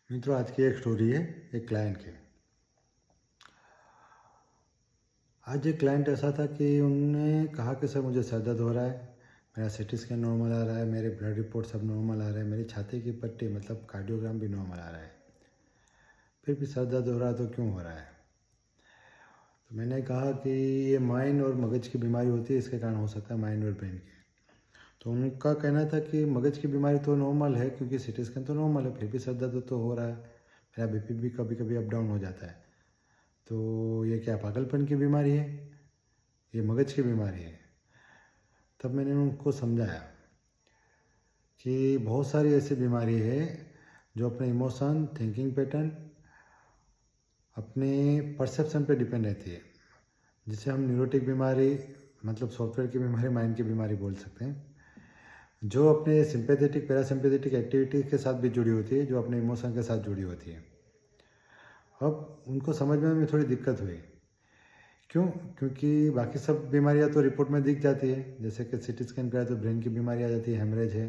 मित्रों, आज की एक स्टोरी है एक क्लाइंट की। आज एक क्लाइंट ऐसा था कि उन्होंने कहा कि सर मुझे सर दर्द हो रहा है, मेरा सीटी स्कैन नॉर्मल आ रहा है, मेरे ब्लड रिपोर्ट सब नॉर्मल आ रहे हैं, मेरी छाती की पट्टी मतलब कार्डियोग्राम भी नॉर्मल आ रहा है, फिर भी सर दर्द हो रहा है तो क्यों हो रहा है। तो मैंने कहा कि ये माइंड और मगज की बीमारी होती है, इसके कारण हो सकता है, माइंड और ब्रेन की। तो उनका कहना था कि मगज की बीमारी तो नॉर्मल है क्योंकि सीटी स्कैन तो नॉर्मल है, फिर भी सर दर्द तो हो रहा है, मेरा बीपी भी कभी कभी अप डाउन हो जाता है, तो ये क्या पागलपन की बीमारी है, ये मगज की बीमारी है। तब मैंने उनको समझाया कि बहुत सारी ऐसी बीमारी है जो अपने इमोशन, थिंकिंग पैटर्न, अपने परसेप्शन पे डिपेंड रहती है, जिसे हम न्यूरोटिक बीमारी मतलब सॉफ्टवेयर की बीमारी, माइंड की बीमारी बोल सकते हैं, जो अपने सिंपैथेटिक पैरासिम्पैथेटिक एक्टिविटी के साथ भी जुड़ी होती है, जो अपने इमोशन के साथ जुड़ी होती है। अब उनको समझने में थोड़ी दिक्कत हुई। क्यों? क्योंकि बाकी सब बीमारियां तो रिपोर्ट में दिख जाती है, जैसे कि सीटी स्कैन कराए तो ब्रेन की बीमारी आ जाती है, हेमरेज है,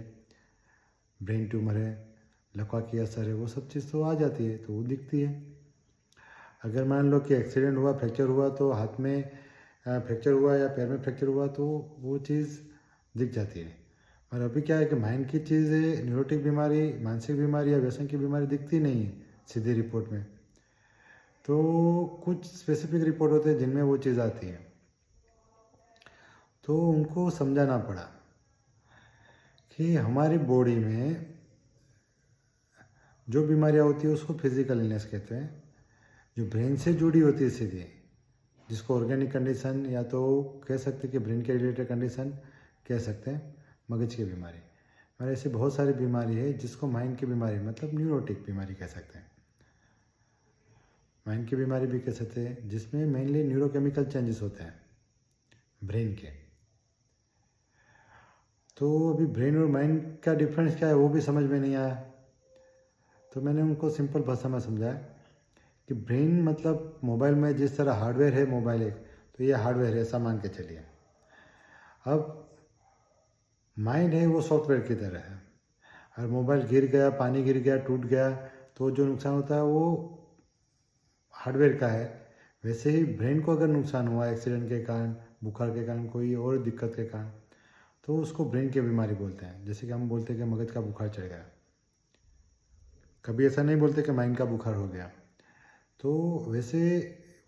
ब्रेन ट्यूमर है, लकवा की असर है, वो सब चीज़ तो आ जाती है, तो वो दिखती है। अगर मान लो कि एक्सीडेंट हुआ, फ्रैक्चर हुआ, तो हाथ में फ्रैक्चर हुआ या पैर में फ्रैक्चर हुआ तो वो चीज़ दिख जाती है। और अभी क्या है कि माइंड की चीज़ है, न्यूरोटिक बीमारी, मानसिक बीमारी या व्यसन की बीमारी दिखती नहीं है सीधी रिपोर्ट में। तो कुछ स्पेसिफिक रिपोर्ट होते हैं जिनमें वो चीज़ आती है। तो उनको समझाना पड़ा कि हमारी बॉडी में जो बीमारियाँ होती है उसको फिजिकल इलनेस कहते हैं, जो ब्रेन से जुड़ी होती है सीधी, जिसको ऑर्गेनिक कंडीशन या तो कह सकते हैं कि ब्रेन के रिलेटेड कंडीशन कह सकते हैं, मगज की बीमारी। और ऐसी बहुत सारी बीमारी है जिसको माइंड की बीमारी मतलब न्यूरोटिक बीमारी कह सकते हैं, माइंड की बीमारी भी कह सकते हैं, जिसमें मेनली न्यूरोकेमिकल चेंजेस होते हैं ब्रेन के। तो अभी ब्रेन और माइंड का डिफरेंस क्या है वो भी समझ में नहीं आया। तो मैंने उनको सिंपल भाषा में समझाया कि ब्रेन मतलब मोबाइल में जिस तरह हार्डवेयर है मोबाइल एक, तो ये हार्डवेयर है, ऐसा मान के चलिए। अब माइंड है वो सॉफ्टवेयर की तरह है। अगर मोबाइल गिर गया, पानी गिर गया, टूट गया, तो जो नुकसान होता है वो हार्डवेयर का है। वैसे ही ब्रेन को अगर नुकसान हुआ एक्सीडेंट के कारण, बुखार के कारण, कोई और दिक्कत के कारण, तो उसको ब्रेन की बीमारी बोलते हैं। जैसे कि हम बोलते हैं कि मगज का बुखार चढ़ गया, कभी ऐसा नहीं बोलते कि माइंड का बुखार हो गया। तो वैसे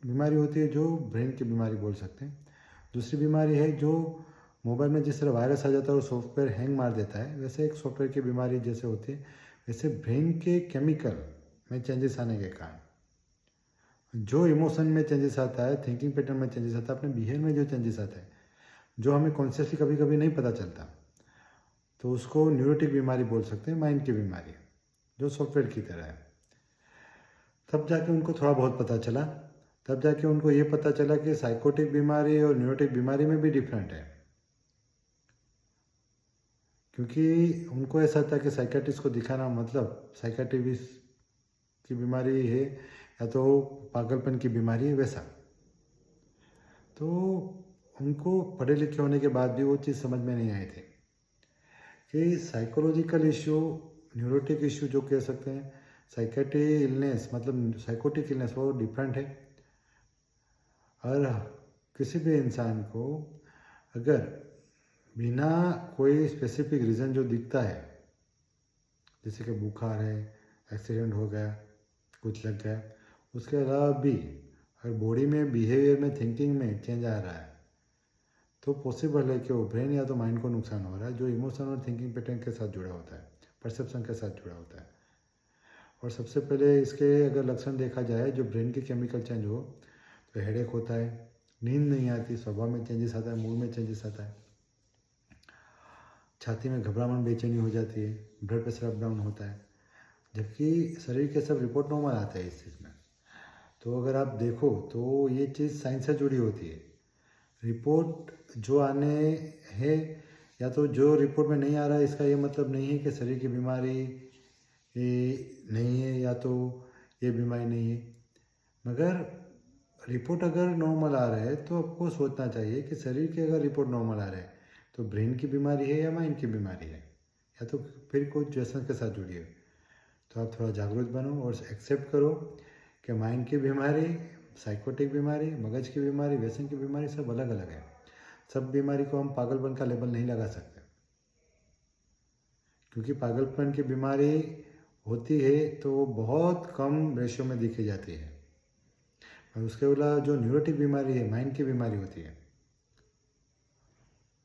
बीमारी होती है जो ब्रेन की बीमारी बोल सकते हैं। दूसरी बीमारी है जो मोबाइल में जिस तरह वायरस आ जाता है और सॉफ्टवेयर हैंग मार देता है, वैसे एक सॉफ्टवेयर की बीमारी जैसे होती है, वैसे ब्रेन के केमिकल में चेंजेस आने के कारण जो इमोशन में चेंजेस आता है, थिंकिंग पैटर्न में चेंजेस आता है, अपने बिहेवियर में जो चेंजेस आता है, जो हमें कॉन्शियसली कभी कभी नहीं पता चलता, तो उसको न्यूरोटिक बीमारी बोल सकते हैं, माइंड की बीमारी जो सॉफ्टवेयर की तरह है। तब जाके उनको थोड़ा बहुत पता चला, तब जाके उनको ये पता चला कि साइकोटिक बीमारी और न्यूरोटिक बीमारी में भी डिफरेंट है। क्योंकि उनको ऐसा था कि साइकेट्रिस्ट को दिखाना मतलब साइकेट्रिस्ट की बीमारी है या तो पागलपन की बीमारी है, वैसा। तो उनको पढ़े लिखे होने के बाद भी वो चीज़ समझ में नहीं आई थी कि साइकोलॉजिकल इश्यू, न्यूरोटिक इश्यू जो कह सकते हैं, साइकेट्री इलनेस मतलब साइकोटिक इलनेस, वो डिफरेंट है। और किसी भी इंसान को अगर बिना कोई स्पेसिफिक रीज़न जो दिखता है, जैसे कि बुखार है, एक्सीडेंट हो गया, कुछ लग गया, उसके अलावा भी अगर बॉडी में, बिहेवियर में, थिंकिंग में चेंज आ रहा है, तो पॉसिबल है कि वो ब्रेन या तो माइंड को नुकसान हो रहा है, जो इमोशन और थिंकिंग पैटर्न के साथ जुड़ा होता है, परसेप्शन के साथ जुड़ा होता है। और सबसे पहले इसके अगर लक्षण देखा जाए, जो ब्रेन के केमिकल चेंज हो, तो हेडेक होता है, नींद नहीं आती, स्वभाव में चेंजेस आता है, मूड में चेंजेस आता है, छाती में घबराहट, बेचैनी हो जाती है, ब्लड प्रेशर अप डाउन होता है, जबकि शरीर के सब रिपोर्ट नॉर्मल आता है इस चीज़ में। तो अगर आप देखो तो ये चीज़ साइंस से जुड़ी होती है। रिपोर्ट जो आने है, या तो जो रिपोर्ट में नहीं आ रहा है, इसका ये मतलब नहीं है कि शरीर की बीमारी ये नहीं है या तो ये बीमारी नहीं है। मगर रिपोर्ट अगर नॉर्मल आ रहा है तो आपको सोचना चाहिए कि शरीर की अगर रिपोर्ट नॉर्मल आ रहा है तो ब्रेन की बीमारी है या माइंड की बीमारी है, या तो फिर कोई व्यसन के साथ जुड़ी है। तो आप थोड़ा जागरूक बनो और एक्सेप्ट करो कि माइंड की बीमारी, साइकोटिक बीमारी, मगज की बीमारी, व्यसन की बीमारी सब अलग अलग है। सब बीमारी को हम पागलपन का लेबल नहीं लगा सकते, क्योंकि पागलपन की बीमारी होती है तो वो बहुत कम रेशियो में दिखी जाती है, और उसके अलावा जो न्यूरोटिक बीमारी है, माइंड की बीमारी होती है,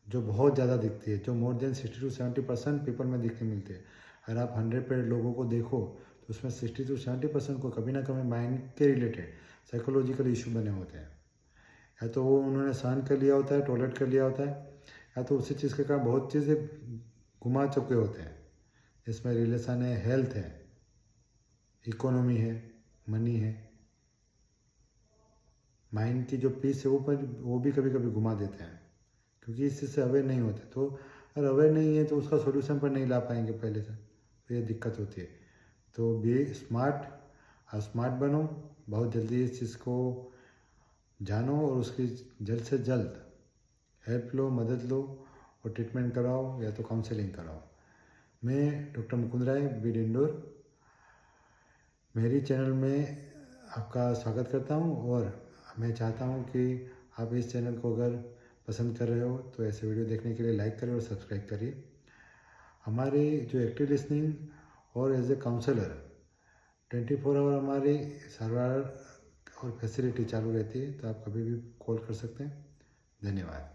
जो बहुत ज़्यादा दिखती है, जो मोर देन 60 to 70% पीपल में दिखने मिलती है। अगर आप 100 लोगों को देखो तो उसमें 60 to 70% को कभी ना कभी माइंड के रिलेटेड साइकोलॉजिकल इशू बने होते हैं। या तो वो उन्होंने सहन कर लिया होता है, टॉलरेट कर लिया होता है, या तो उसी चीज़ के कारण बहुत चीज़ें घुमा चुके होते हैं। इसमें रिलेशन है, हेल्थ है, इकोनॉमी है, मनी है, माइंड की जो पीस है वो भी कभी कभी घुमा देते हैं, क्योंकि इस चीज़ से अवेयर नहीं होते। तो अगर अवेयर नहीं है तो उसका सॉल्यूशन पर नहीं ला पाएंगे पहले से, तो ये दिक्कत होती है। तो बी स्मार्ट, स्मार्ट बनो, बहुत जल्दी इस चीज़ को जानो और उसकी जल्द से जल्द हेल्प लो, मदद लो और ट्रीटमेंट कराओ या तो काउंसलिंग कराओ। मैं डॉक्टर मुकुंद राय, बीड इंदौर, मेरी चैनल में आपका स्वागत करता हूं, और मैं चाहता हूं कि आप इस चैनल को अगर पसंद कर रहे हो तो ऐसे वीडियो देखने के लिए लाइक करें और सब्सक्राइब करिए। हमारी जो एक्टिव लिसनिंग और एज ए काउंसलर 24 आवर हमारी सारवार और फैसिलिटी चालू रहती है, तो आप कभी भी कॉल कर सकते हैं। धन्यवाद।